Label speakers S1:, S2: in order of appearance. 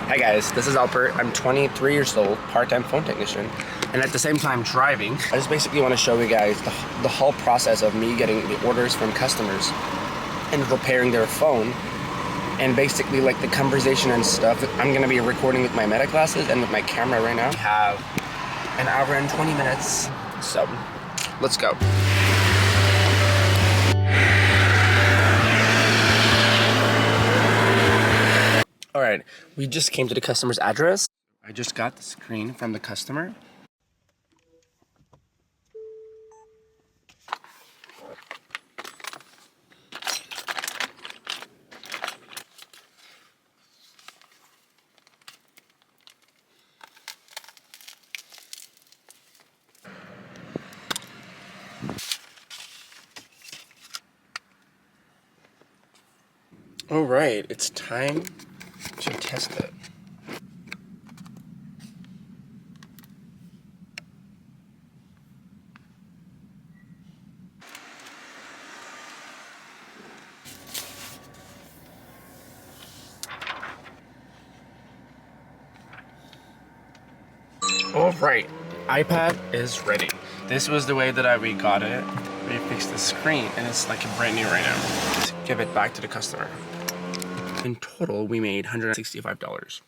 S1: Hi guys, this is Albert. I'm 23 years old, part-time phone technician, and at the same time driving. I just basically want to show you guys the whole process of me getting the orders from customers and repairing their phone, and basically like the conversation and stuff. I'm gonna be recording with my meta glasses and with my camera right now. We have an hour and 20 minutes, so let's go. All right, we just came to the customer's address. I just got the screen from the customer. All right, it's time to test it. All right, iPad is ready. This was the way that we got it. We fixed the screen and it's like brand new right now. Let's give it back to the customer. In total, we made $165.